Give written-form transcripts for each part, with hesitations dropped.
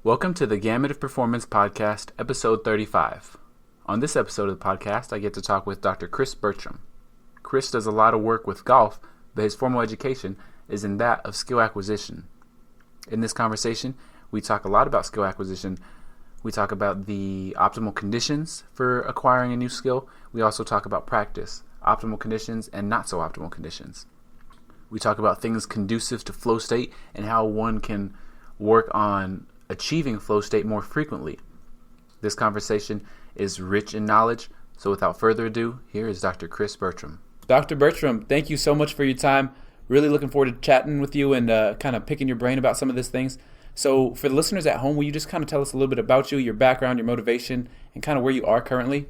Welcome to the Gamut of Performance Podcast, episode 35. On this episode of the podcast, I get to talk with Dr. Chris Bertram. Chris does a lot of work with golf, but his formal education is in that of skill acquisition. In this conversation, we talk a lot about skill acquisition. We talk about the optimal conditions for acquiring a new skill. We also talk about practice, optimal conditions, and not so optimal conditions. We talk about things conducive to flow state and how one can work on achieving flow state more frequently. This conversation is rich in knowledge, so without further ado, here is Dr. Chris Bertram. Dr. Bertram, thank you so much for your time. Really looking forward to chatting with you and kind of picking your brain about some of these things. So for the listeners at home, will you just kind of tell us a little bit about you, your background, your motivation, and kind of where you are currently?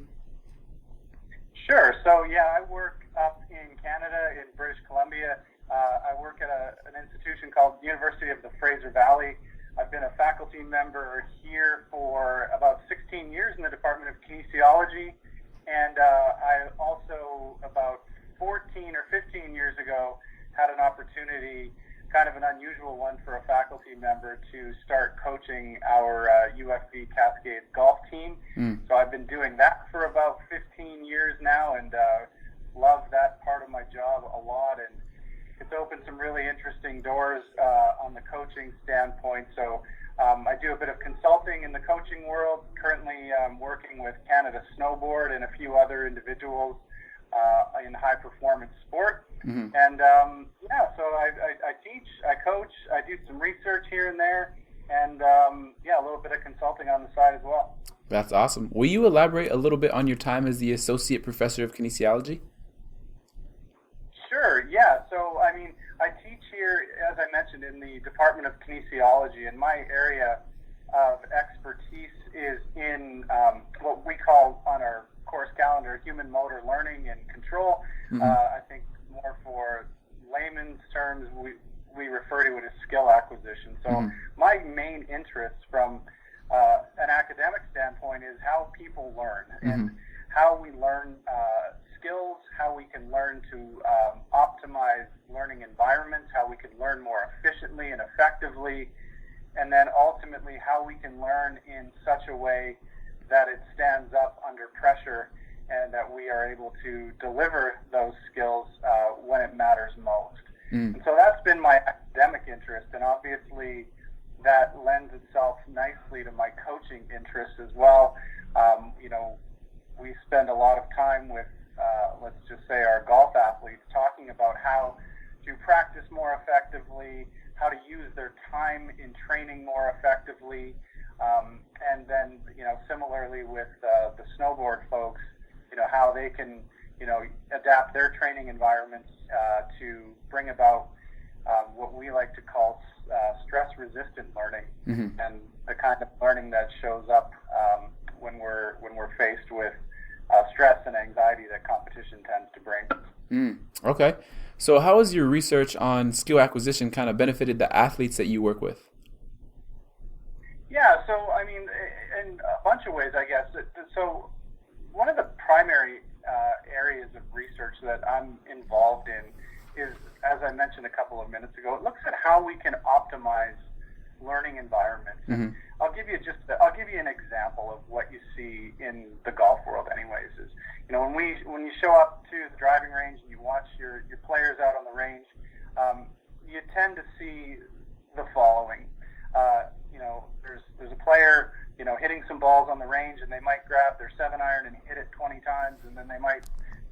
Sure. So, I work up in Canada, in British Columbia. I work at an institution called University of the Fraser Valley. I've been a faculty member here for about 16 years in the Department of Kinesiology, and I also, about 14 or 15 years ago, had an opportunity, kind of an unusual one for a faculty member, to start coaching our UFV Cascades golf team. So I've been doing that for about 15 years now, and love that part of my job a lot, and it's opened some really interesting doors on the coaching standpoint. So I do a bit of consulting in the coaching world. Currently working with Canada Snowboard and a few other individuals in high performance sport. And so I teach, I coach, I do some research here and there, and a little bit of consulting on the side as well. That's awesome. Will you elaborate a little bit on your time as the Associate Professor of Kinesiology? Sure, So, I teach here, as I mentioned, in the Department of Kinesiology, and my area of expertise is in what we call on our course calendar human motor learning and control. I think more for layman's terms, we refer to it as skill acquisition. So my main interest from an academic standpoint is how people learn and how we learn skills, how we can learn to optimize learning environments, how we can learn more efficiently and effectively, and then ultimately how we can learn in such a way that it stands up under pressure and that we are able to deliver those skills when it matters most. And so that's been my academic interest, and obviously that lends itself nicely to my coaching interests as well. We spend a lot of time with let's just say our golf athletes, talking about how to practice more effectively, how to use their time in training more effectively, and then similarly with the snowboard folks, how they can adapt their training environments to bring about what we like to call stress-resistant learning, and the kind of learning that shows up when we're faced with stress and anxiety that competition tends to bring. Okay. So how has your research on skill acquisition kind of benefited the athletes that you work with? So in a bunch of ways, I guess. So one of the primary areas of research that I'm involved in is, as I mentioned a couple of minutes ago, it looks at how we can optimize learning environments. I'll give you an example of what you see in the golf world anyways, is when you show up to the driving range and you watch your players out on the range, you tend to see the following. There's a player hitting some balls on the range, and they might grab their 7-iron and hit it 20 times, and then they might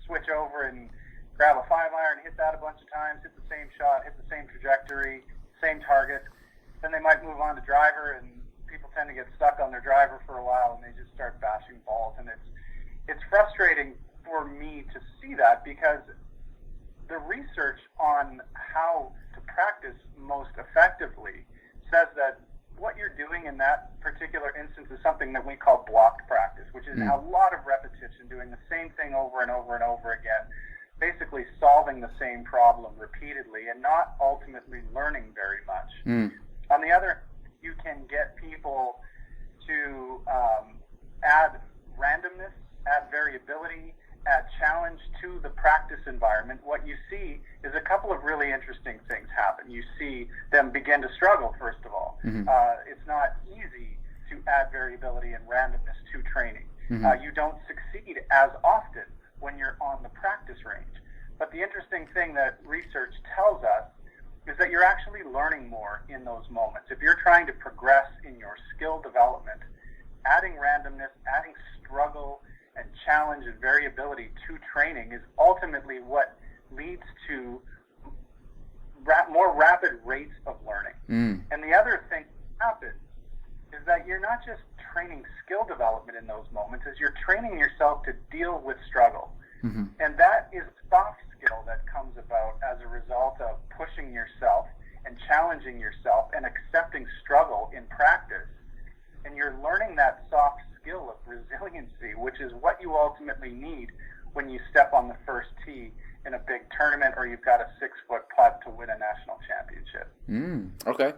switch over and grab a 5-iron, hit that a bunch of times, hit the same shot, hit the same trajectory, same target. Then they might move on to driver, and people tend to get stuck on their driver for a while, and they just start bashing balls. And it's frustrating for me to see that, because the research on how to practice most effectively says that what you're doing in that particular instance is something that we call blocked practice, which is a lot of repetition, doing the same thing over and over and over again, basically solving the same problem repeatedly and not ultimately learning very much. On the other, you can get people to add randomness, add variability, add challenge to the practice environment, what you see is a couple of really interesting things happen. You see them begin to struggle, first of all. It's not easy to add variability and randomness to training. You don't succeed as often when you're on the practice range. But the interesting thing that research tells us is that you're actually learning more in those moments. If you're trying to progress in your skill development, adding randomness, adding struggle and challenge and variability to training is ultimately what leads to more rapid rates of learning. And the other thing that happens is that you're not just training skill development in those moments, is you're training yourself to deal with struggle. And that is soft skill that comes about as a result of pushing yourself and challenging yourself and accepting struggle in practice. And you're learning that soft skill of resiliency, which is what you ultimately need when you step on the first tee in a big tournament or you've got a 6-foot putt to win a national championship. Okay.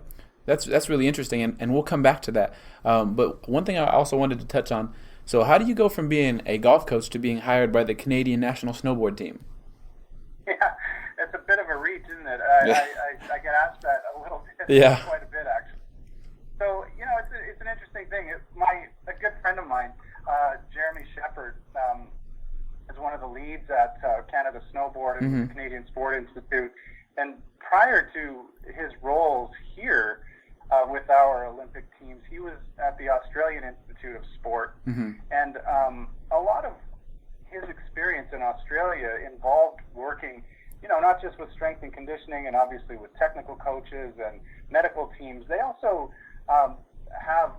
That's really interesting, and we'll come back to that. But one thing I also wanted to touch on, so how do you go from being a golf coach to being hired by the Canadian national snowboard team? Yeah, it's a bit of a reach, isn't it? I get asked that a little bit, quite a bit actually. So, it's an interesting thing. A good friend of mine, Jeremy Shepard, is one of the leads at Canada Snowboard and the Canadian Sport Institute. And prior to his roles here with our Olympic teams, he was at the Australian Institute of Sport. And a lot of his experience in Australia involved working, not just with strength and conditioning and obviously with technical coaches and medical teams. They also have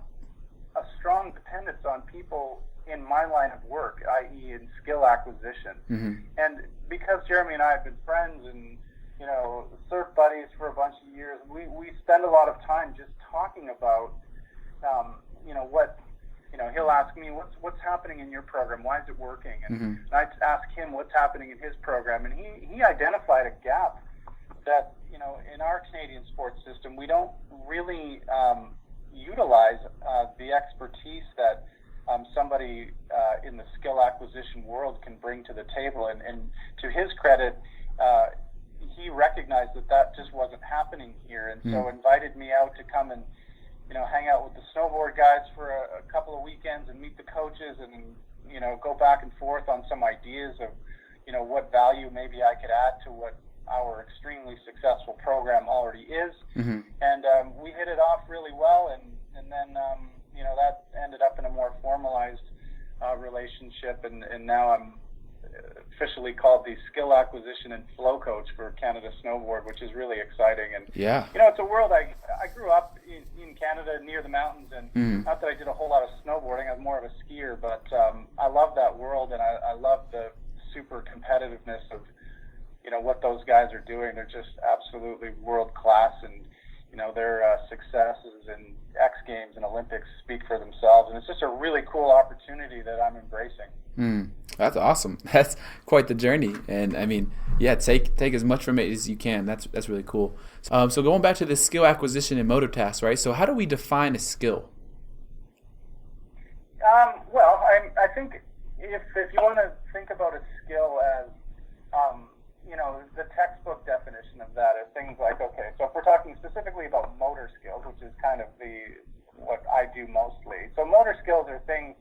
a strong dependence on people in my line of work, i.e. in skill acquisition. And because Jeremy and I have been friends and surf buddies for a bunch of years, we spend a lot of time just talking about what he'll ask me, what's happening in your program, why is it working, and I ask him what's happening in his program, and he identified a gap that in our Canadian sports system we don't really utilize the expertise that somebody in the skill acquisition world can bring to the table, and to his credit, he recognized that just wasn't happening here, and so invited me out to come and hang out with the snowboard guys for a couple of weekends and meet the coaches and go back and forth on some ideas of what value maybe I could add to what our extremely successful program already is. And we hit it off really well, and then that ended up in a more formalized relationship, and now I'm officially called the Skill Acquisition and Flow Coach for Canada Snowboard, which is really exciting. And it's a world I grew up in Canada near the mountains, and not that I did a whole lot of snowboarding, I was more of a skier, but I love that world, and I love the super competitiveness of what those guys are doing. They're just absolutely world class, and their successes in X Games and Olympics speak for themselves, and it's just a really cool opportunity that I'm embracing. That's awesome. That's quite the journey, and I mean, take as much from it as you can. That's really cool. So going back to the skill acquisition and motor tasks, right? So how do we define a skill? Well, I think if you want to think about a skill as the textbook definition of that is things like, okay, so if we're talking specifically about motor skills, which is kind of what I do mostly. So motor skills are things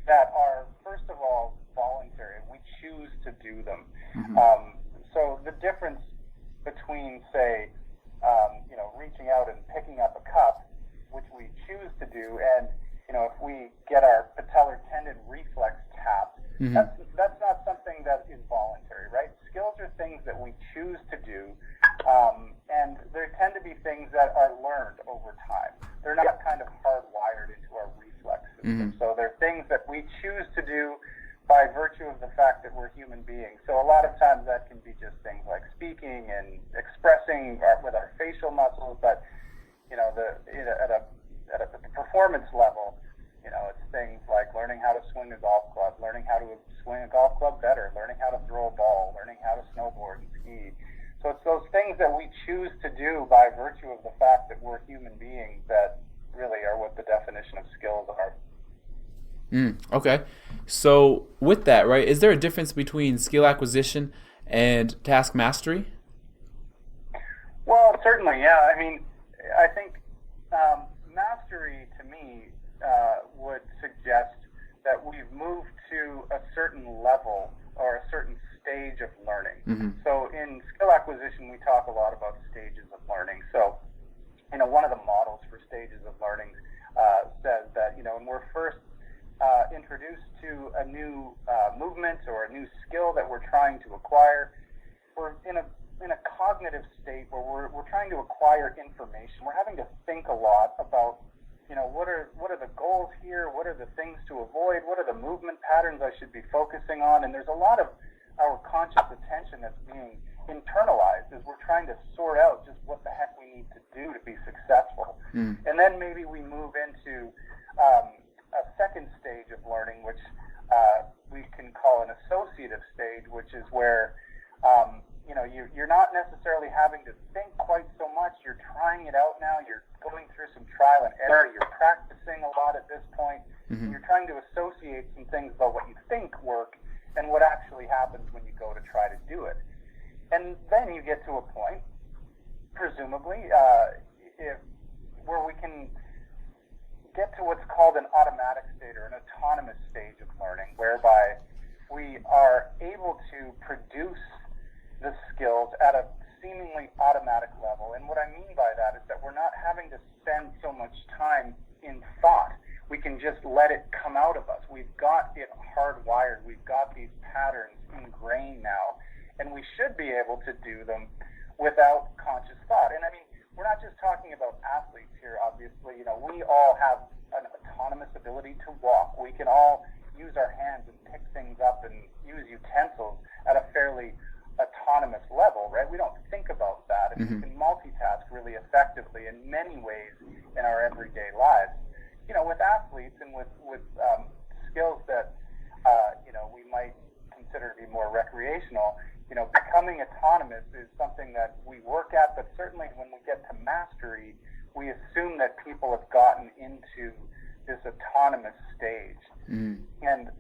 that are, first of all, voluntary. We choose to do them. So the difference between, say, reaching out and picking up a cup, which we choose to do, and if we get our patellar tendon reflex tapped, that's not something that is voluntary, right? Skills are things that we choose to do, and there tend to be things that are learned over time. They're not kind of hardwired into our reflex system. So they're things that we choose to do by virtue of the fact that we're human beings. So a lot of times that can be just things like speaking and expressing with our facial muscles, but at a performance level, it's things like learning how to swing a golf club, learning how to swing a golf club better, learning how to throw a ball, learning how to snowboard and ski. So it's those things that we choose to do by virtue of the fact that we're human beings that really are what the definition of skills are. Okay. So with that, right, is there a difference between skill acquisition and task mastery? Well, certainly, yeah. I mean, I think mastery to me would suggest that we've moved to a certain level or a certain stage of learning. So in skill acquisition, we talk a lot about stages of learning. So, one of the models for stages of learning says that, when we're first introduced to a new movement or a new skill that we're trying to acquire, we're in a cognitive state where we're trying to acquire information. We're having to think a lot about, what are the goals here? What are the things to avoid? What are the movement patterns I should be focusing on? And there's a lot of our conscious attention that's being internalized as we're trying to sort out just what the heck we need to do to be successful. And then maybe we move into a second stage of learning, which we can call an associative stage, which is where you're not necessarily having to think quite so much. You're trying it out now. You're going through some trial and error. You're practicing a lot at this point. You're trying to associate some things about what you think work and what actually happens when you go to try to do it. And then you get to a point, presumably, where we can get to what's called an automatic state or an autonomous stage of learning, whereby we are able to produce the skills at a seemingly automatic level. And what I mean by that is that we're not having to spend so much time in thought. We can just let it come out of us. We've got it hardwired. We've got these patterns ingrained now, and we should be able to do them without conscious thought. And I mean, we're not just talking about athletes here, obviously. We all have an autonomous ability to walk. We can all use our hands and pick things up and use utensils at a fairly autonomous level, right? We don't think about that, and we can multitask really effectively in many ways in our everyday lives. With athletes and with skills that we might consider to be more recreational, becoming autonomous is something that we work at, but certainly when we get to mastery, we assume that people have gotten into this autonomous stage. And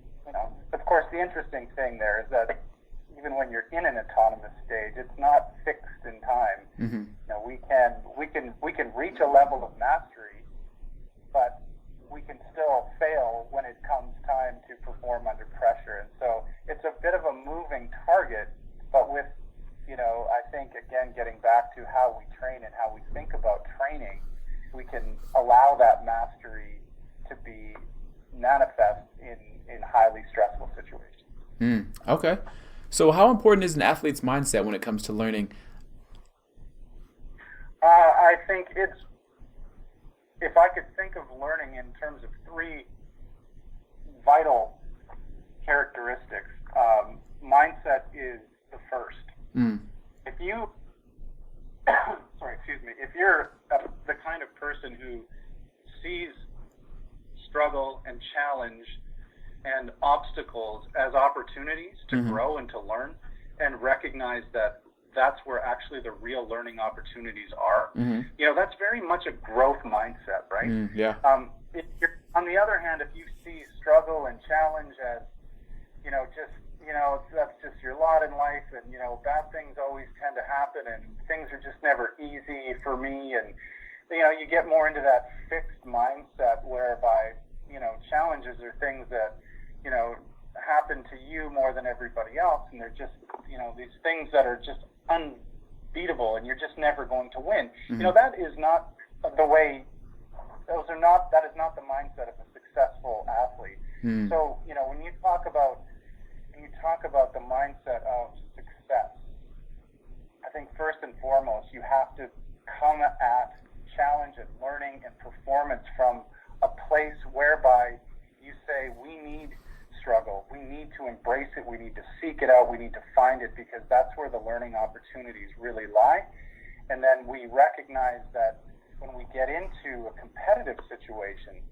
of course, the interesting thing there is that even when you're in an autonomous stage, it's not fixed in time. We can reach a level of mastery, but we can still fail when it comes time to perform under pressure. And so it's a bit of a moving target, but with, I think, again, getting back to how we train and how we think about training, we can allow that mastery to be manifest in highly stressful situations. Okay. So how important is an athlete's mindset when it comes to learning? I think if I could think of learning in terms of three vital characteristics, mindset is the first. If you, if you're the kind of person who sees struggle and challenge and obstacles as opportunities to grow and to learn, and recognize that that's where actually the real learning opportunities are. That's very much a growth mindset, right? On the other hand, if you see struggle and challenge as, that's just your lot in life, and, bad things always tend to happen, and things are just never easy for me, and, you get more into that fixed mindset whereby, challenges are things that, happen to you more than everybody else, and they're just, these things that are just unbeatable, and you're just never going to win. That is not the way. That is not the mindset of a successful athlete. So, when you talk about the mindset of success, I think first and foremost you have to come at challenge and learning and performance from a place whereby you say, we need struggle. We need to embrace it. We need to seek it out. We need to find it, because that's where the learning opportunities really lie. And then we recognize that when we get into a competitive situation,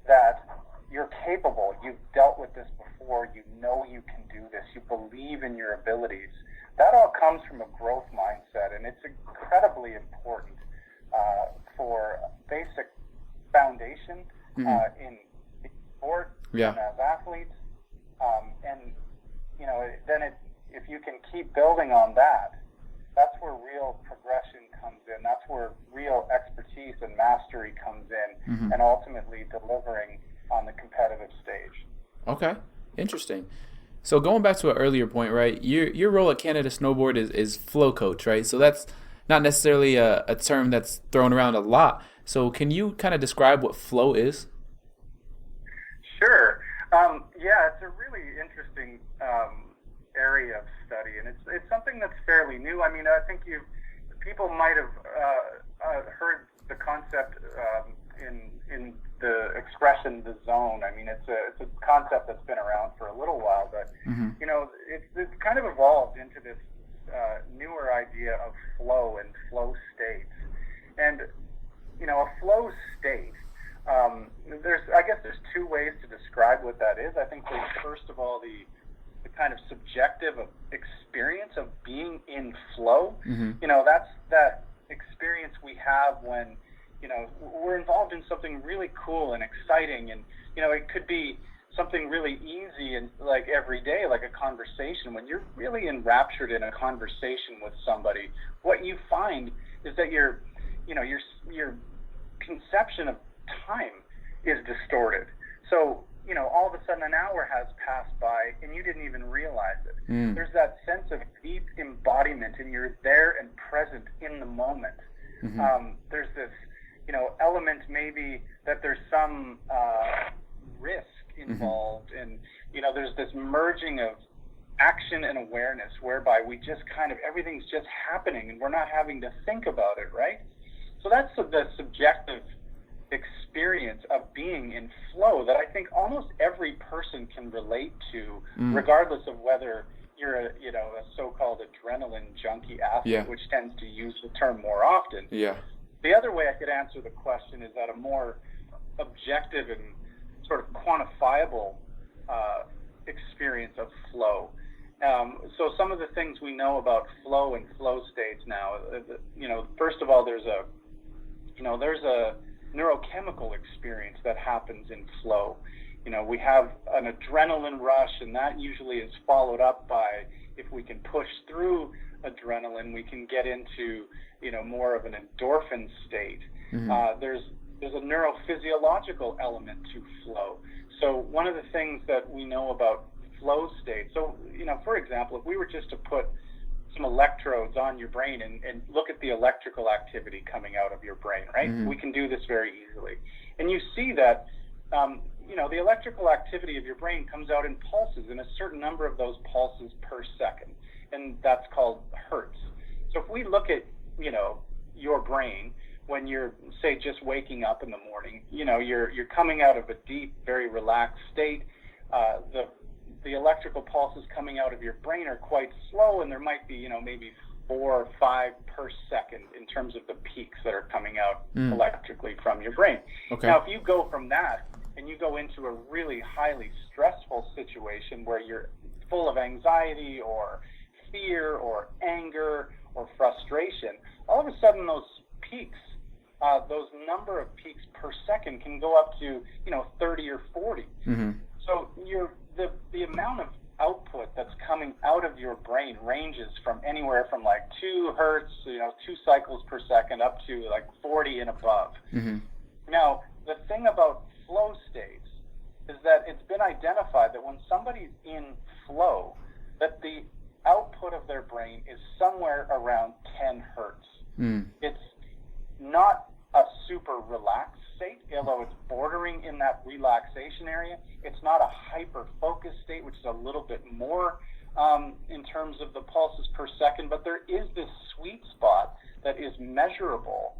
that you're capable. You've dealt with this before. You know you can do this. You believe in your abilities. That all comes from a growth mindset, and it's incredibly important for basic foundation in sport Yeah. and as athletes. And, if you can keep building on that, that's where real progression comes in. That's where real expertise and mastery comes in, Mm-hmm. and ultimately delivering on the competitive stage. Okay, interesting. So going back to an earlier point, right? Your role at Canada Snowboard is flow coach, right? So that's not necessarily a term that's thrown around a lot. So can you kind of describe what flow is? Sure. It's a really interesting area of study, and it's something that's fairly new. I mean, I think people might have heard the concept in the expression "the zone." I mean, it's a concept that's been around for a little while, but Mm-hmm. It's kind of evolved into this newer idea of flow and flow states, and a flow state. There's two ways to describe what that is. I think there's first of all the kind of subjective experience of being in flow. Mm-hmm. That's that experience we have when we're involved in something really cool and exciting, and it could be something really easy and like every day, like a conversation. When you're really enraptured in a conversation with somebody, what you find is that your conception of time is distorted. So, all of a sudden an hour has passed by and you didn't even realize it. Mm. There's that sense of deep embodiment, and you're there and present in the moment. Mm-hmm. There's this, element maybe that there's some risk involved, and, there's this merging of action and awareness whereby we just everything's just happening and we're not having to think about it, right? So that's the subjective experience of being in flow that I think almost every person can relate to, regardless of whether you're a so-called adrenaline junkie athlete, Yeah. which tends to use the term more often. Yeah. The other way I could answer the question is that a more objective and sort of quantifiable experience of flow. So some of the things we know about flow and flow states now, first of all, there's a neurochemical experience that happens in flow. We have an adrenaline rush, and that usually is followed up by, if we can push through adrenaline, we can get into, more of an endorphin state. Mm-hmm. There's a neurophysiological element to flow. So one of the things that we know about flow state, so, for example, if we were just to put some electrodes on your brain and look at the electrical activity coming out of your brain, right? Mm-hmm. We can do this very easily. And you see that, the electrical activity of your brain comes out in pulses, and a certain number of those pulses per second, and that's called hertz. So if we look at, your brain, when you're, say, just waking up in the morning, you're coming out of a deep, very relaxed state. The electrical pulses coming out of your brain are quite slow, and there might be, maybe 4 or 5 per second in terms of the peaks that are coming out electrically from your brain. Okay. Now, if you go from that and you go into a really highly stressful situation where you're full of anxiety or fear or anger or frustration, all of a sudden those peaks, those number of peaks per second can go up to, 30 or 40. Mm-hmm. So the amount of output that's coming out of your brain ranges from anywhere from like 2 hertz, 2 cycles per second, up to like 40 and above. Mm-hmm. Now, the thing about flow states is that it's been identified that when somebody's in flow, that the output of their brain is somewhere around 10 hertz. It's not a super relaxed state, although it's bordering in that relaxation area. It's not a hyper-focused state, which is a little bit more in terms of the pulses per second, but there is this sweet spot that is measurable,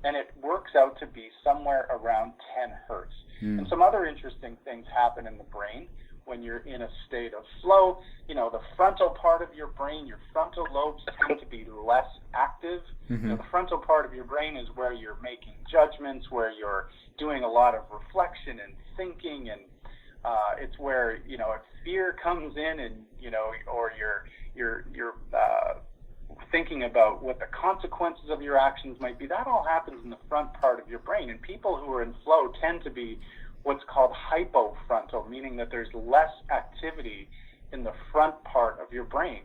and it works out to be somewhere around 10 hertz. And some other interesting things happen in the brain when you're in a state of flow. The frontal part of your brain, your frontal lobes tend to be less active. Mm-hmm. The frontal part of your brain is where you're making judgments, where you're doing a lot of reflection and thinking, and it's where, if fear comes in and, or you're thinking about what the consequences of your actions might be, that all happens in the front part of your brain. And people who are in flow tend to be what's called hypofrontal, meaning that there's less activity in the front part of your brain.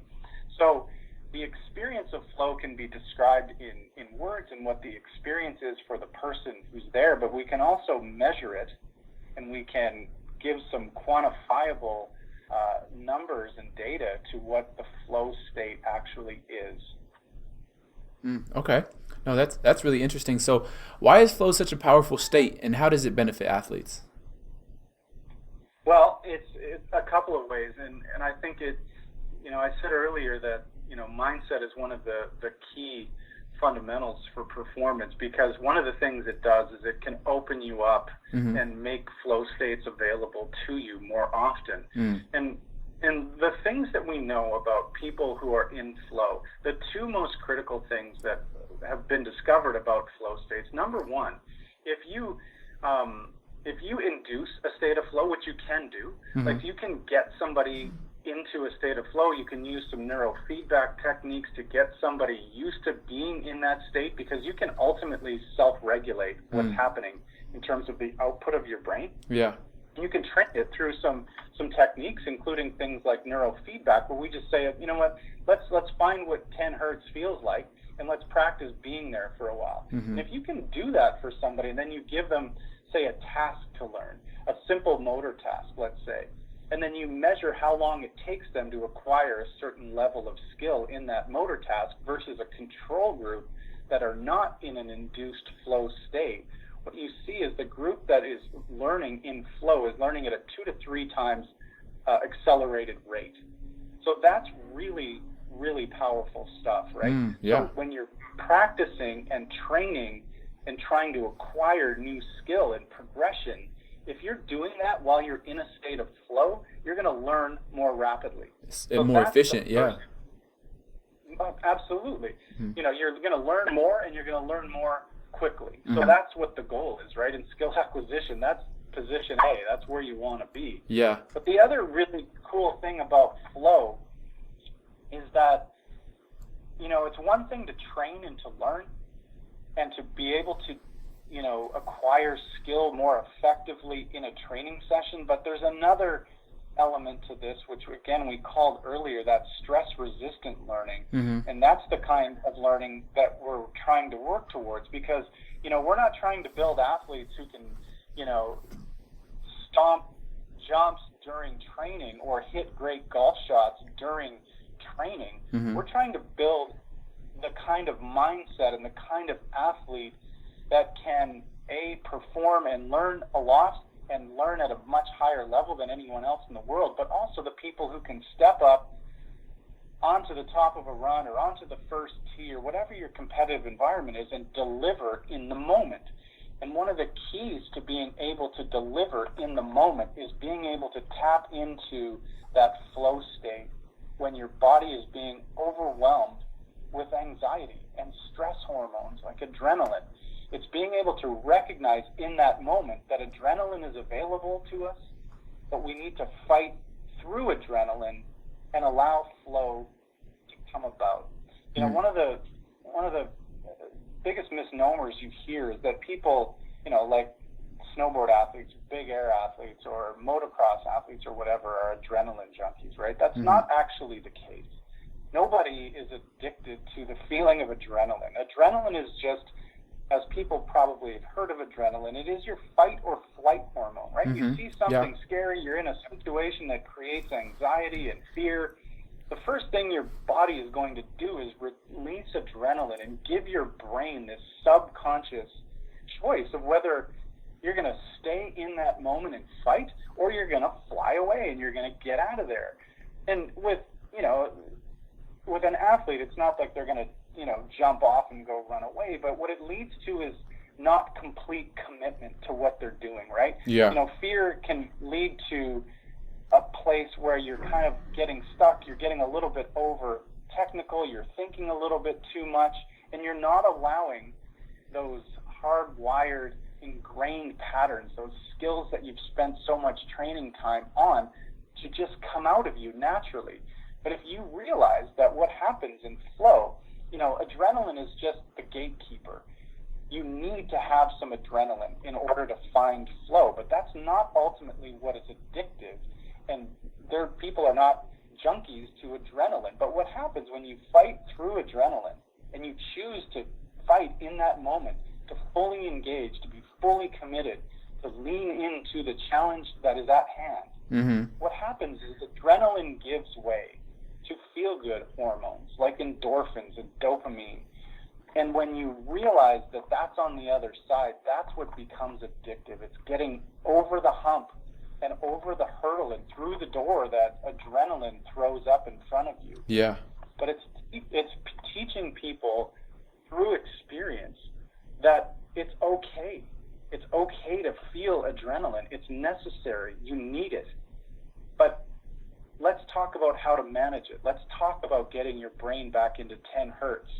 So the experience of flow can be described in words and what the experience is for the person who's there, but we can also measure it, and we can give some quantifiable numbers and data to what the flow state actually is. Okay. No, that's really interesting. So why is flow such a powerful state, and how does it benefit athletes? Well, it's a couple of ways, and I think I said earlier that, mindset is one of the key fundamentals for performance, because one of the things it does is it can open you up and make flow states available to you more often. And the things that we know about people who are in flow, the two most critical things that have been discovered about flow states. Number one, if you induce a state of flow, which you can do, like you can get somebody into a state of flow, you can use some neurofeedback techniques to get somebody used to being in that state, because you can ultimately self-regulate what's happening in terms of the output of your brain. Yeah. You can train it through some techniques, including things like neurofeedback, where we just say, you know what, let's find what 10 hertz feels like, and let's practice being there for a while. And if you can do that for somebody, and then you give them, say, a task to learn, a simple motor task, let's say, and then you measure how long it takes them to acquire a certain level of skill in that motor task versus a control group that are not in an induced flow state, what you see is the group that is learning in flow is learning at a 2 to 3 times accelerated rate. So that's really, really powerful stuff, right? Yeah. So when you're practicing and training and trying to acquire new skill and progression, if you're doing that while you're in a state of flow, you're going to learn more rapidly. So more efficient, yeah. Absolutely. You're going to learn more, and you're going to learn more quickly. So that's what the goal is, right? In skill acquisition, that's position A. That's where you want to be. Yeah. But the other really cool thing about flow is that, it's one thing to train and to learn and to be able to acquire skill more effectively in a training session, but there's another element to this, which again we called earlier that stress-resistant learning, and that's the kind of learning that we're trying to work towards, because we're not trying to build athletes who can stomp jumps during training or hit great golf shots during training. We're trying to build the kind of mindset and the kind of athlete that can perform and learn a lot and learn at a much higher level than anyone else in the world, but also the people who can step up onto the top of a run or onto the first tee or whatever your competitive environment is and deliver in the moment. And one of the keys to being able to deliver in the moment is being able to tap into that flow state when your body is being overwhelmed with anxiety and stress hormones like adrenaline. It's being able to recognize in that moment that adrenaline is available to us, but we need to fight through adrenaline and allow flow to come about. One of the biggest misnomers you hear is that people, like snowboard athletes, big air athletes, or motocross athletes or whatever are adrenaline junkies, right? That's not actually the case. Nobody is addicted to the feeling of adrenaline. Adrenaline is just, as people probably have heard of adrenaline, it is your fight or flight hormone, right? You see something scary, you're in a situation that creates anxiety and fear. The first thing your body is going to do is release adrenaline and give your brain this subconscious choice of whether you're going to stay in that moment and fight, or you're going to fly away and you're going to get out of there. And with an athlete, it's not like they're going to jump off and go run away, but what it leads to is not complete commitment to what they're doing, right? Yeah. Fear can lead to a place where you're kind of getting stuck, you're getting a little bit over technical, you're thinking a little bit too much, and you're not allowing those hardwired, ingrained patterns, those skills that you've spent so much training time on, to just come out of you naturally. But if you realize that what happens in flow, adrenaline is just the gatekeeper. you need to have some adrenaline in order to find flow, but that's not ultimately what is addictive. And people are not junkies to adrenaline. But what happens when you fight through adrenaline and you choose to fight in that moment, to fully engage, to be fully committed, to lean into the challenge that is at hand, what happens is adrenaline gives way to feel-good hormones like endorphins and dopamine. And when you realize that that's on the other side, that's what becomes addictive. It's getting over the hump and over the hurdle and through the door that adrenaline throws up in front of you. Yeah. But it's teaching people through experience that it's okay. It's okay to feel adrenaline. It's necessary. You need it. But let's talk about how to manage it. Let's talk about getting your brain back into 10 hertz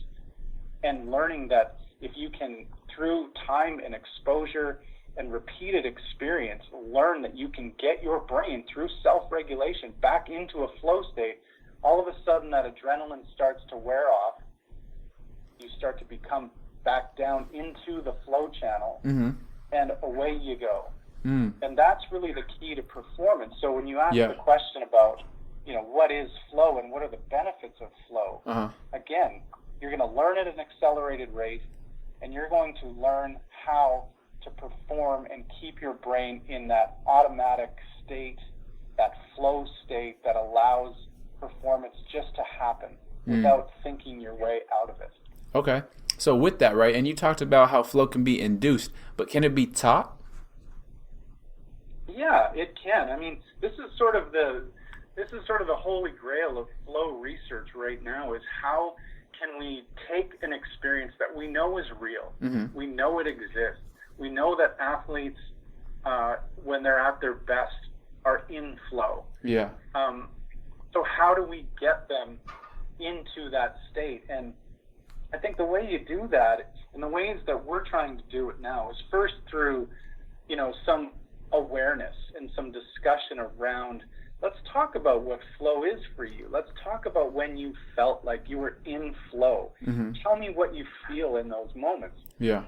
and learning that if you can, through time and exposure and repeated experience, learn that you can get your brain through self-regulation back into a flow state, all of a sudden that adrenaline starts to wear off. You start to become back down into the flow channel, and away you go. And that's really the key to performance. So when you ask the question about, what is flow and what are the benefits of flow, again, you're going to learn at an accelerated rate, and you're going to learn how to perform and keep your brain in that automatic state, that flow state that allows performance just to happen without thinking your way out of it. Okay. So with that, right, and you talked about how flow can be induced, but can it be taught? Yeah, it can. I mean, this is sort of the holy grail of flow research right now, is how can we take an experience that we know is real, we know it exists, we know that athletes, when they're at their best, are in flow. Yeah. So how do we get them into that state? And I think the way you do that, and the ways that we're trying to do it now, is first through, some awareness and some discussion around, let's talk about what flow is for you. Let's talk about when you felt like you were in flow. Tell me what you feel in those moments. Yeah.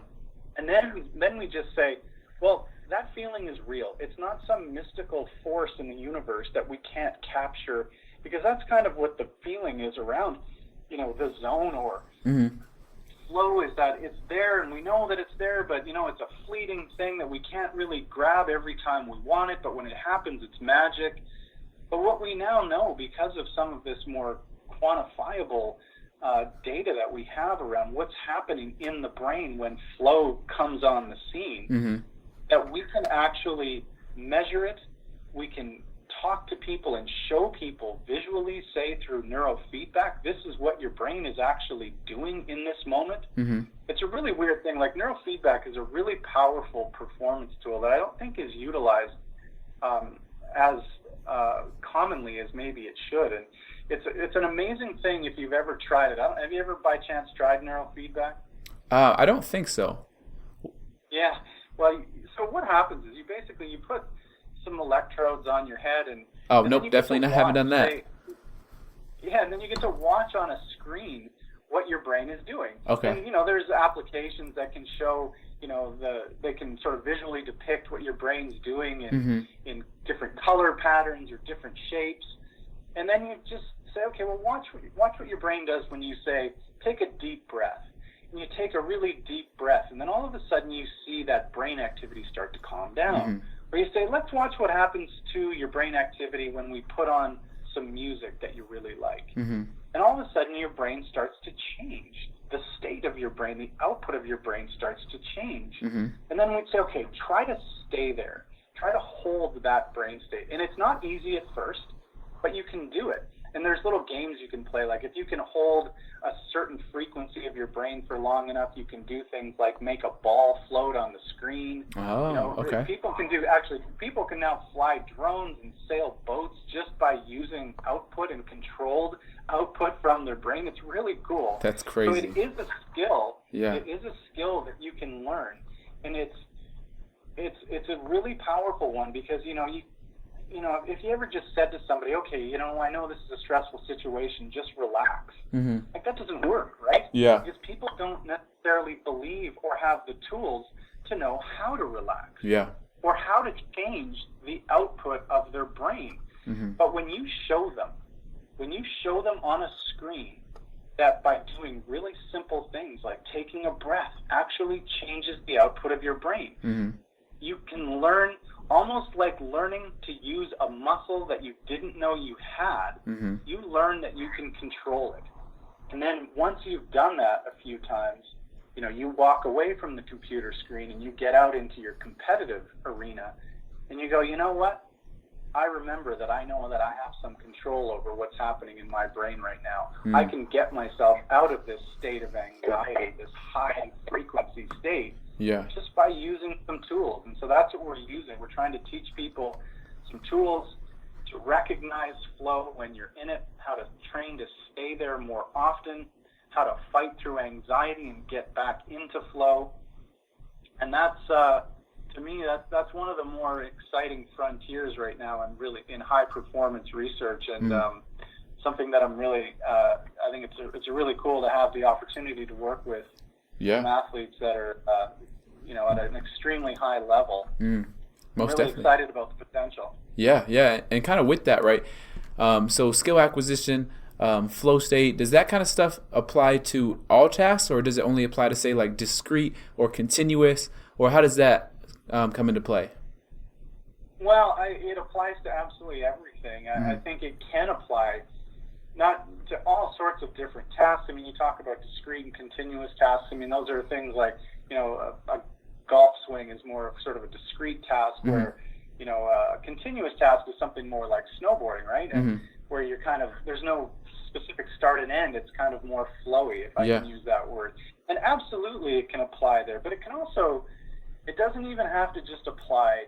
And then we just say, well, that feeling is real. It's not some mystical force in the universe that we can't capture, because that's kind of what the feeling is around, the zone or flow, is that it's there and we know that it's there, but it's a fleeting thing that we can't really grab every time we want it, but when it happens, it's magic. But what we now know, because of some of this more quantifiable data that we have around what's happening in the brain when flow comes on the scene, that we can actually measure it, we can talk to people and show people visually, say through neurofeedback, this is what your brain is actually doing in this moment. It's a really weird thing. Like, neurofeedback is a really powerful performance tool that I don't think is utilized as commonly as maybe it should. And it's an amazing thing if you've ever tried it. Have you ever by chance tried neurofeedback? I don't think so. Yeah. Well, so what happens is you put some electrodes on your head, and nope, definitely not, haven't done that. And then you get to watch on a screen what your brain is doing. Okay. And there's applications that can show, they can sort of visually depict what your brain's doing in different color patterns or different shapes. And then you just say, okay, well, watch what your brain does when you say, take a deep breath. And you take a really deep breath, and then all of a sudden you see that brain activity start to calm down. Or you say, let's watch what happens to your brain activity when we put on some music that you really like. And all of a sudden your brain starts to change. The state of your brain, the output of your brain starts to change. And then we'd say, okay, try to stay there. Try to hold that brain state. And it's not easy at first, but you can do it. And there's little games you can play. Like, if you can hold a certain frequency of your brain for long enough, you can do things like make a ball float on the screen. Okay. People can now fly drones and sail boats just by using output and controlled output from their brain. It's really cool. That's crazy. So it is a skill. Yeah. It is a skill that you can learn. And it's a really powerful one, because, if you ever just said to somebody, okay, I know this is a stressful situation, just relax. Mm-hmm. Like, that doesn't work, right? Yeah. Because people don't necessarily believe or have the tools to know how to relax. Yeah. Or how to change the output of their brain. Mm-hmm. But when you show them on a screen that by doing really simple things like taking a breath actually changes the output of your brain, mm-hmm. you can learn, almost like learning to use a muscle that you didn't know you had. Mm-hmm. You learn that you can control it. And then once you've done that a few times, you walk away from the computer screen and you get out into your competitive arena and you go, you know what? I remember that I know that I have some control over what's happening in my brain right now. Mm. I can get myself out of this state of anxiety, this high frequency state, just by using some tools. And so that's what we're using. We're trying to teach people some tools to recognize flow when you're in it, how to train to stay there more often, how to fight through anxiety and get back into flow. And that's, to me, that's one of the more exciting frontiers right now and really in high performance research, and something that I'm really, I think it's really cool to have the opportunity to work with some athletes that are, at an extremely high level. Most I'm really definitely excited about the potential. Yeah, and kind of with that, right? So skill acquisition, flow state, does that kind of stuff apply to all tasks, or does it only apply to, say, like discrete or continuous, or how does that come into play? Well, it applies to absolutely everything. I think it can apply not to all sorts of different tasks. I mean, you talk about discrete and continuous tasks. I mean, those are things like, a golf swing is more of sort of a discrete task, where, a continuous task is something more like snowboarding, right? And where you're kind of, there's no specific start and end. It's kind of more flowy, if I can use that word. And absolutely it can apply there, but it can also, it doesn't even have to just apply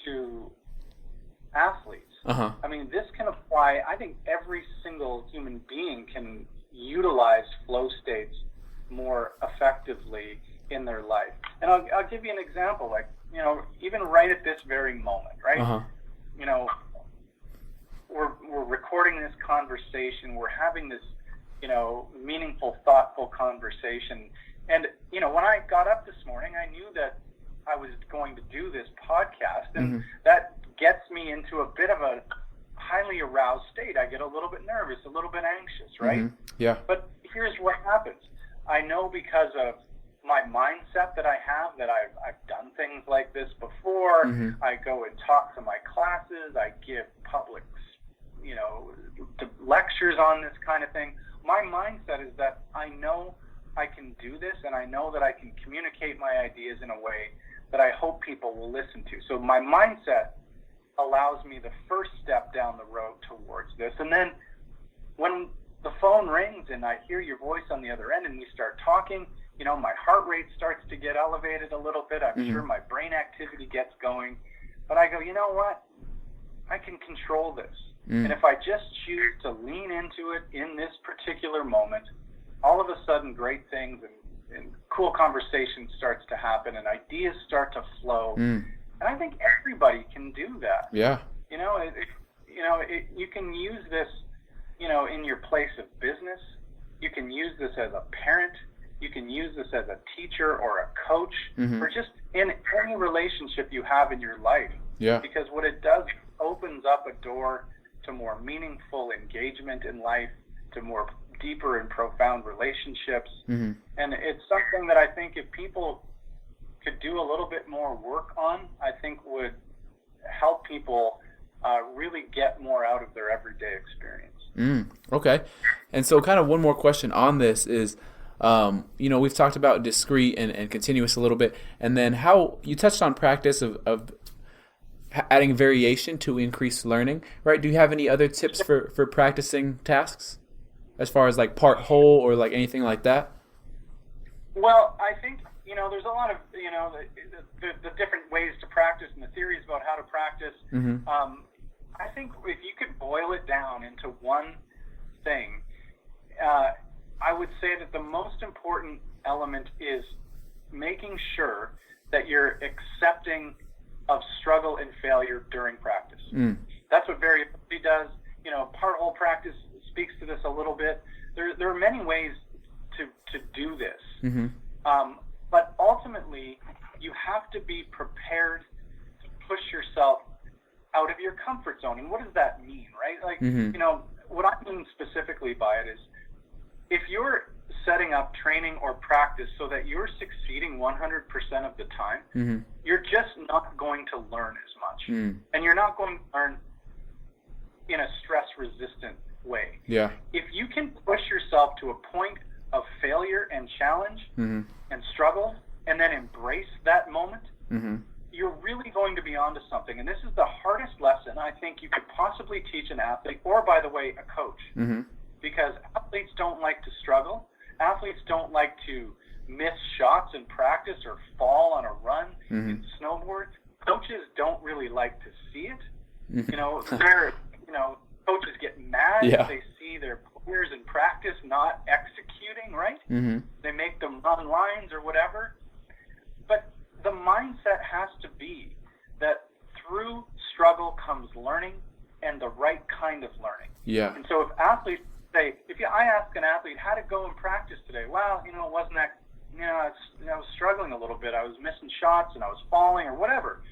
to athletes. I mean, this can apply, I think every single human being can utilize flow states more effectively in their life. And I'll give you an example, like, even right at this very moment, right? We're recording this conversation, we're having this, meaningful, thoughtful conversation. And, when I got up this morning, I knew that I was going to do this podcast, and that gets me into a bit of a highly aroused state. I get a little bit nervous, a little bit anxious, right? Yeah. But here's what happens. I know because of my mindset that I have, that I've done things like this before. I go and talk to my classes. I give public, lectures on this kind of thing. My mindset is that I know I can do this, and I know that I can communicate my ideas in a way that I hope people will listen to. So my mindset allows me the first step down the road towards this. And then when the phone rings and I hear your voice on the other end and we start talking, my heart rate starts to get elevated a little bit. I'm sure my brain activity gets going. But I go, you know what? I can control this. And if I just choose to lean into it in this particular moment, all of a sudden great things and cool conversation starts to happen and ideas start to flow. And I think everybody can do that. Yeah. You can use this, in your place of business. You can use this as a parent. You can use this as a teacher or a coach, or just in any relationship you have in your life. Yeah. Because what it does, it opens up a door to more meaningful engagement in life, to more deeper and profound relationships. And it's something that I think if people could do a little bit more work on, I think would help people really get more out of their everyday experience. Okay. And so kind of one more question on this is, we've talked about discrete and continuous a little bit, and then how you touched on practice of adding variation to increase learning, right? Do you have any other tips for practicing tasks as far as like part whole or like anything like that? Well, I think, there's a lot of, the different ways to practice and the theories about how to practice. I think if you could boil it down into one thing, I would say that the most important element is making sure that you're accepting of struggle and failure during practice. That's what variability does. Part whole practice speaks to this a little bit. There are many ways to do this. But ultimately, you have to be prepared to push yourself out of your comfort zone. And what does that mean, right? Like, what I mean specifically by it is, if you're setting up training or practice so that you're succeeding 100% of the time, you're just not going to learn as much. And you're not going to learn in a stress-resistant way. Yeah. If you can push yourself to a point of failure and challenge and struggle, and then embrace that moment, you're really going to be onto something. And this is the hardest lesson I think you could possibly teach an athlete, or, by the way, a coach. Because athletes don't like to struggle. Athletes don't like to miss shots in practice or fall on a run in snowboard. Coaches don't really like to see it. Coaches get mad if they see their players in practice not executing, right? They make them run lines or whatever. But the mindset has to be that through struggle comes learning, and the right kind of learning. Yeah. And so if athletes say, I ask an athlete, how'd it go in practice today? Well, it wasn't that, I was struggling a little bit. I was missing shots and I was falling or whatever.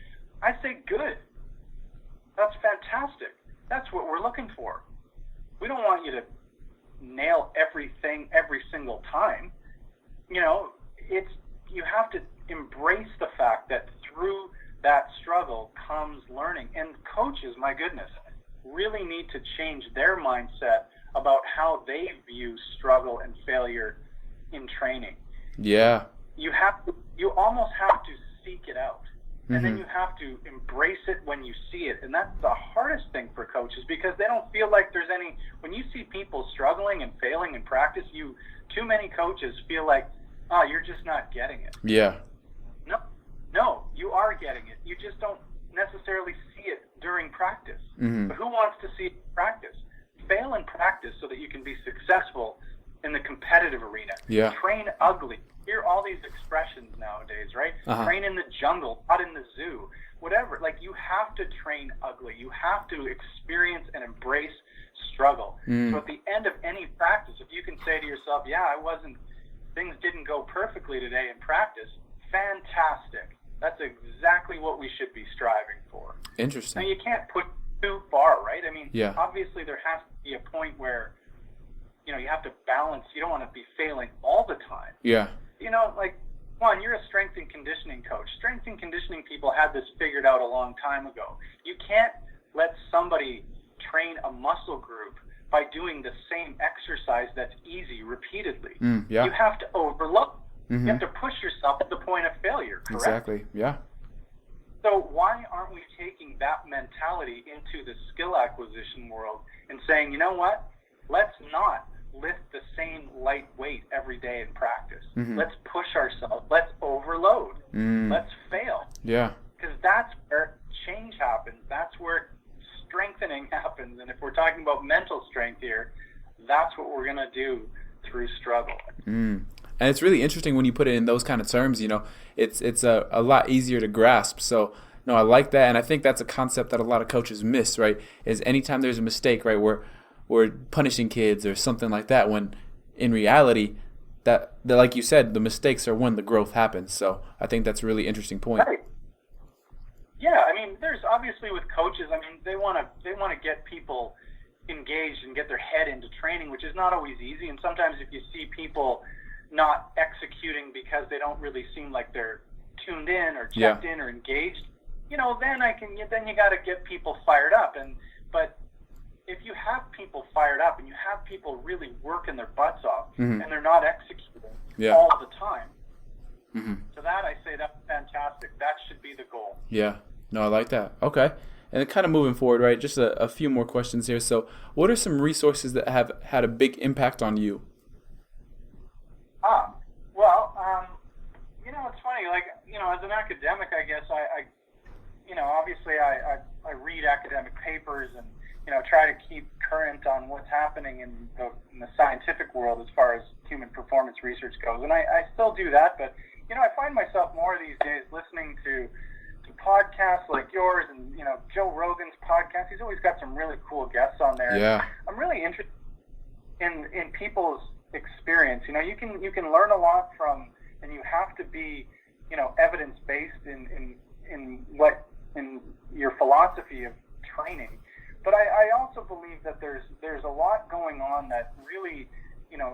I say, good. That's fantastic. That's what we're looking for. We don't want you to nail everything every single time. You have to embrace the fact that through that struggle comes learning. And coaches, my goodness, really need to change their mindset about how they view struggle and failure in training. Yeah. You almost have to seek it out. And then you have to embrace it when you see it. And that's the hardest thing for coaches, because they don't feel like there's any, when you see people struggling and failing in practice, too many coaches feel like, you're just not getting it. Yeah. No, you are getting it. You just don't necessarily see it during practice. But who wants to see it in practice? Fail in practice so that you can be successful in the competitive arena. Yeah. Train ugly. Hear all these expressions nowadays, right? Train in the jungle, not in the zoo. Whatever. Like, you have to train ugly. You have to experience and embrace struggle. So at the end of any practice, if you can say to yourself, things didn't go perfectly today in practice, fantastic. That's exactly what we should be striving for. Interesting. Now, you can't put too far, right? I mean, obviously there has to be a point where, you have to balance. You don't want to be failing all the time. Yeah. One, you're a strength and conditioning coach. Strength and conditioning people had this figured out a long time ago. You can't let somebody train a muscle group by doing the same exercise that's easy repeatedly. You have to overload. You have to push yourself to the point of failure, correct? Exactly, yeah. So why aren't we taking that mentality into the skill acquisition world and saying, you know what, let's not lift the same light weight every day in practice. Let's push ourselves. Let's overload. Let's fail. Yeah. Because that's where change happens. That's where strengthening happens. And if we're talking about mental strength here, that's what we're going to do through struggle. And it's really interesting when you put it in those kind of terms. It's a lot easier to grasp. So, no, I like that. And I think that's a concept that a lot of coaches miss, right? Is anytime there's a mistake, right, we're punishing kids or something like that, when in reality, that like you said, the mistakes are when the growth happens. So I think that's a really interesting point. Right. Yeah, I mean, there's obviously with coaches, I mean, they want to get people engaged and get their head into training, which is not always easy. And sometimes if you see people not executing because they don't really seem like they're tuned in or checked in or engaged, then you got to get people fired up. But if you have people fired up and you have people really working their butts off and they're not executing all the time, to that I say that's fantastic. That should be the goal. Yeah. No, I like that. Okay. And kind of moving forward, right, just a few more questions here. So what are some resources that have had a big impact on you? It's funny, as an academic, I guess obviously I read academic papers and, try to keep current on what's happening in the scientific world as far as human performance research goes. And I still do that, but, I find myself more these days listening to podcasts like yours and, Joe Rogan's podcast. He's always got some really cool guests on there. Yeah. I'm really interested in people's experience. You can learn a lot from, and you have to be, evidence-based in your philosophy of training. But I also believe that there's a lot going on that really,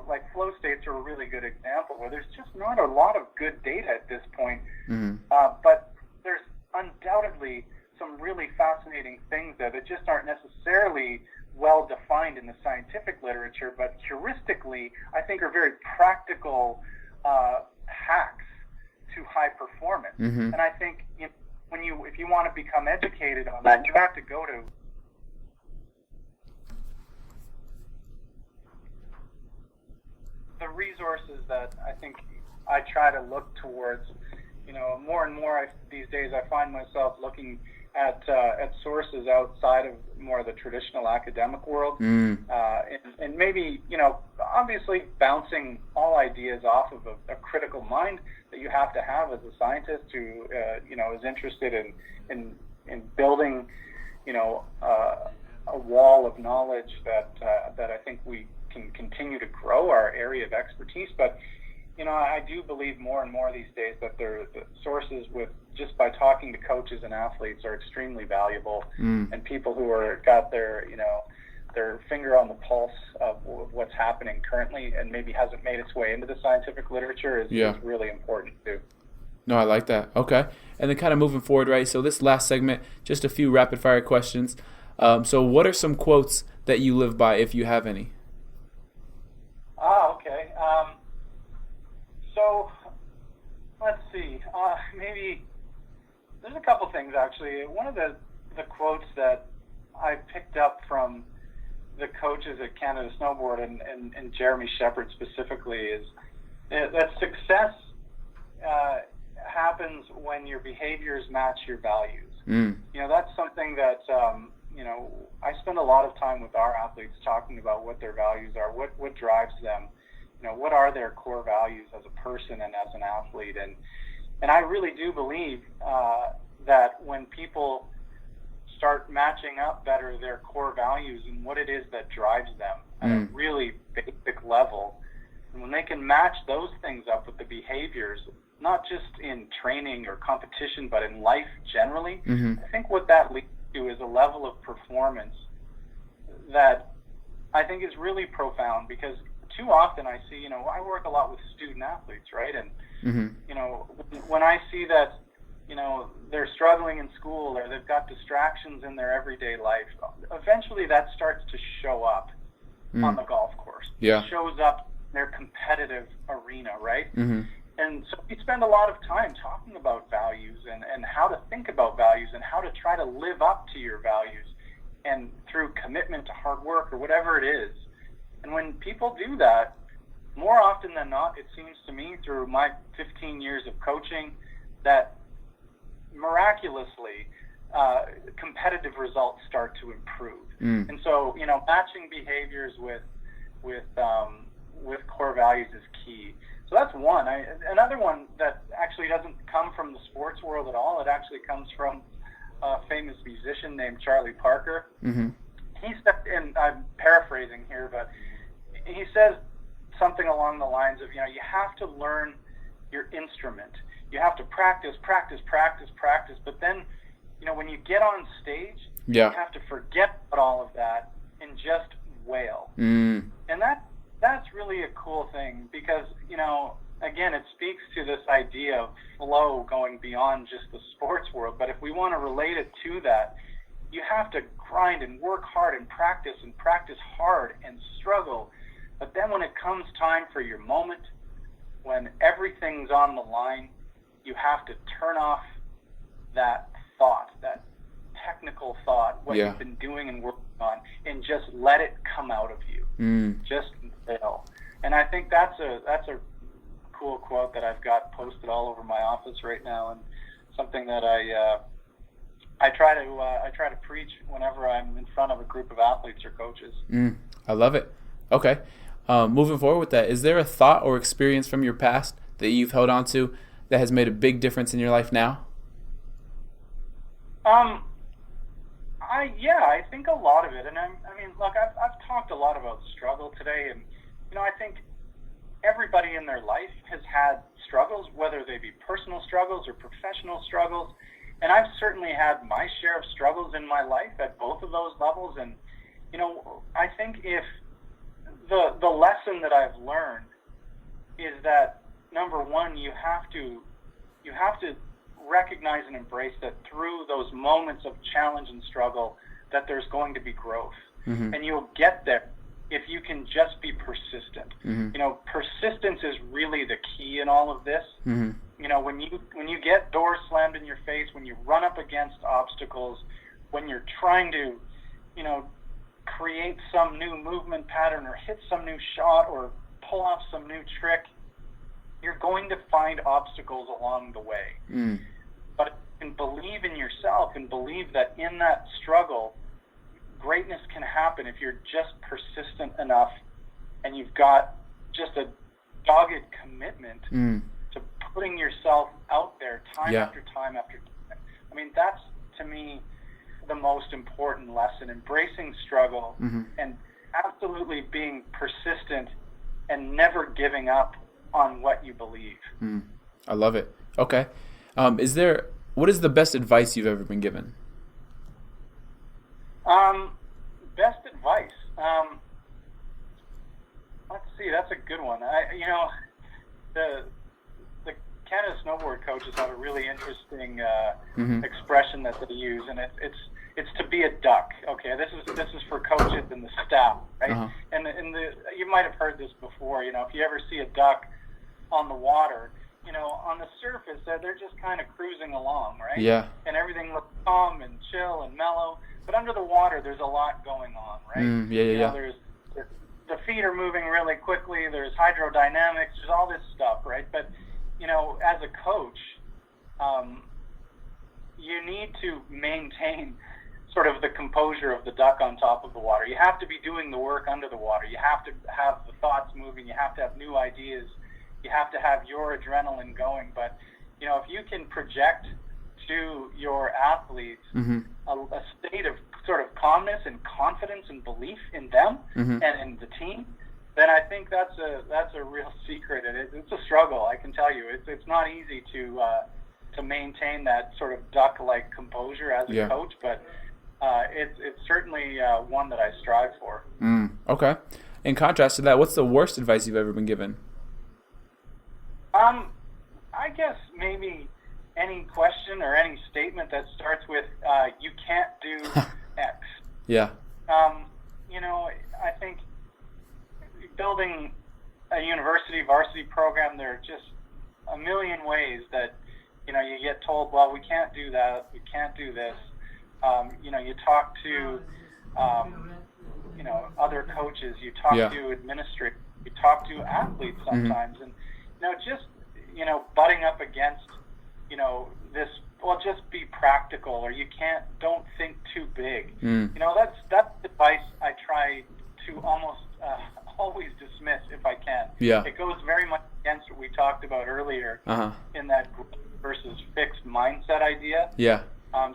like flow states are a really good example where there's just not a lot of good data at this point. Mm-hmm. But there's undoubtedly some really fascinating things there that just aren't necessarily well defined in the scientific literature, but heuristically, I think are very practical hacks to high performance. Mm-hmm. And I think if you want to become educated on that, you have to go to the resources that I think I try to look towards. More and more these days I find myself looking at sources outside of more of the traditional academic world, and maybe, obviously bouncing all ideas off of a critical mind that you have to have as a scientist who, is interested in building, a wall of knowledge that I think we can continue to grow our area of expertise. But I do believe more and more these days that the sources just by talking to coaches and athletes are extremely valuable, and people who are got their finger on the pulse of what's happening currently and maybe hasn't made its way into the scientific literature is really important too. No, I like that. Okay. And then kind of moving forward, right? So this last segment, just a few rapid fire questions. So what are some quotes that you live by, if you have any? Okay. So let's see. Maybe there's a couple things actually. One of the quotes that I picked up from the coaches at Canada Snowboard and Jeremy Shepherd specifically is that success happens when your behaviors match your values. That's something that I spend a lot of time with our athletes talking about what their values are, what drives them, what are their core values as a person and as an athlete. And I really do believe that when people start matching up better their core values and what it is that drives them at a really basic level, and when they can match those things up with the behaviors, not just in training or competition, but in life generally, I think what that leads to is a level of performance that I think is really profound, because too often I see, I work a lot with student athletes, right? And, when I see that, they're struggling in school or they've got distractions in their everyday life, eventually that starts to show up on the golf course. Yeah. It shows up in their competitive arena, right? And so we spend a lot of time talking about values and how to think about values and how to try to live up to your values, and through commitment to hard work or whatever it is. And when people do that, more often than not, it seems to me through my 15 years of coaching that miraculously competitive results start to improve. And so, matching behaviors with core values is key. So that's one. Another one that actually doesn't come from the sports world at all. It actually comes from a famous musician named Charlie Parker. He said, and I'm paraphrasing here, but he says something along the lines of, you have to learn your instrument. You have to practice, but then, when you get on stage, you have to forget about all of that and just wail. And that's really a cool thing, because, again, it speaks to this idea of flow going beyond just the sports world. But if we want to relate it to that, you have to grind and work hard and practice hard and struggle. But then when it comes time for your moment, when everything's on the line, you have to turn off that thought, that technical thought, what you've been doing and working on, and just let it come out of you. Just wail. And I think that's a cool quote that I've got posted all over my office right now, and something that I try to preach whenever I'm in front of a group of athletes or coaches. I love it. Okay. Moving forward with that, is there a thought or experience from your past that you've held on to that has made a big difference in your life now? I think a lot of it, and look, I've talked a lot about struggle today, and I think everybody in their life has had struggles, whether they be personal struggles or professional struggles, and I've certainly had my share of struggles in my life at both of those levels, and I think if the lesson that I've learned is that number one, you have to recognize and embrace that through those moments of challenge and struggle that there's going to be growth. Mm-hmm. And you'll get there if you can just be persistent. Mm-hmm. Persistence is really the key in all of this. Mm-hmm. When you get doors slammed in your face, when you run up against obstacles, when you're trying to, create some new movement pattern or hit some new shot or pull off some new trick, you're going to find obstacles along the way. Mm. But you can believe in yourself and believe that in that struggle, greatness can happen if you're just persistent enough and you've got just a dogged commitment to putting yourself out there time after time after time. That's, to me, the most important lesson, embracing struggle and absolutely being persistent and never giving up on what you believe. I love it. Okay. What is the best advice you've ever been given? Best advice. Let's see. That's a good one. The Canada Snowboard coaches have a really interesting expression that they use, and it's to be a duck. Okay, this is for coaches and the staff, right? Uh-huh. And you might have heard this before. If you ever see a duck on the water, on the surface, they're just kind of cruising along, right? Yeah. And everything looks calm and chill and mellow. But under the water, there's a lot going on, right? There's the feet are moving really quickly. There's hydrodynamics. There's all this stuff, right? But as a coach, you need to maintain sort of the composure of the duck on top of the water. You have to be doing the work under the water. You have to have the thoughts moving. You have to have new ideas. You have to have your adrenaline going. But, if you can project to your athletes a state of sort of calmness and confidence and belief in them and in the team, then I think that's a real secret. And it's a struggle, I can tell you. It's not easy to maintain that sort of duck-like composure as a coach, but it's certainly one that I strive for. Okay. In contrast to that, what's the worst advice you've ever been given? I guess maybe any question or any statement that starts with "you can't do X." Yeah. I think building a university varsity program, there are just a million ways that you get told, well, we can't do that, we can't do this. You talk to other coaches, you talk to administrators, you talk to athletes sometimes, and butting up against this, well, just be practical, or don't think too big. That's advice I try to almost always dismiss if I can. It goes very much against what we talked about earlier in that growth versus fixed mindset idea.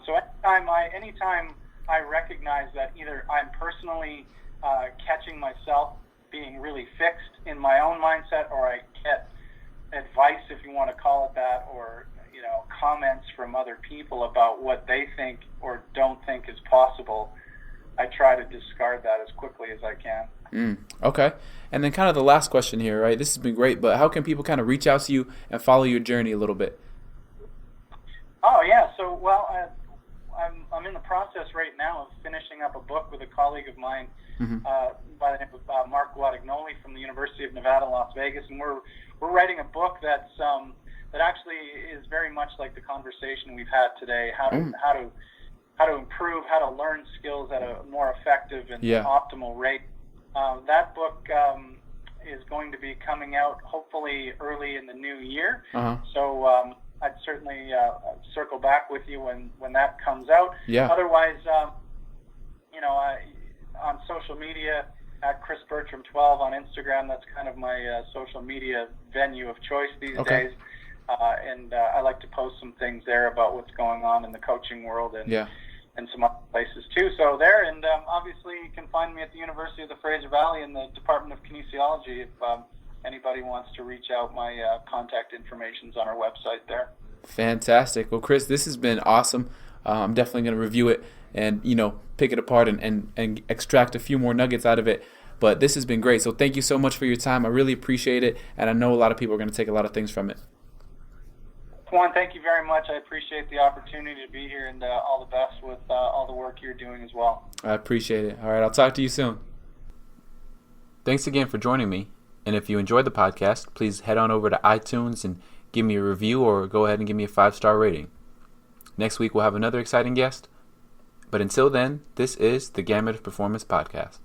So anytime I recognize that either I'm personally catching myself being really fixed in my own mindset, or I get advice, if you want to call it that, or comments from other people about what they think or don't think is possible, I try to discard that as quickly as I can. Okay. And then kind of the last question here, right? This has been great, but how can people kind of reach out to you and follow your journey a little bit? Oh, yeah. So, well, I'm in the process right now of finishing up a book with a colleague of mine by the name of Mark Guadagnoli from the University of Nevada, Las Vegas, and we're writing a book that actually is very much like the conversation we've had today. How to improve, how to learn skills at a more effective and optimal rate. That book is going to be coming out hopefully early in the new year. So I'd certainly circle back with you when that comes out. Otherwise, on social media, at Chris Bertram 12 on Instagram. That's kind of my social media venue of choice these days. and I like to post some things there about what's going on in the coaching world and some other places too. So there, and obviously you can find me at the University of the Fraser Valley in the Department of Kinesiology. If anybody wants to reach out, my contact information's on our website there. Fantastic. Well, Chris, this has been awesome. I'm definitely going to review it and, pick it apart and extract a few more nuggets out of it. But this has been great. So thank you so much for your time. I really appreciate it. And I know a lot of people are going to take a lot of things from it. Juan, thank you very much. I appreciate the opportunity to be here, and all the best with all the work you're doing as well. I appreciate it. All right, I'll talk to you soon. Thanks again for joining me. And if you enjoyed the podcast, please head on over to iTunes and give me a review, or go ahead and give me a 5-star rating. Next week we'll have another exciting guest. But until then, this is the Gamut of Performance Podcast.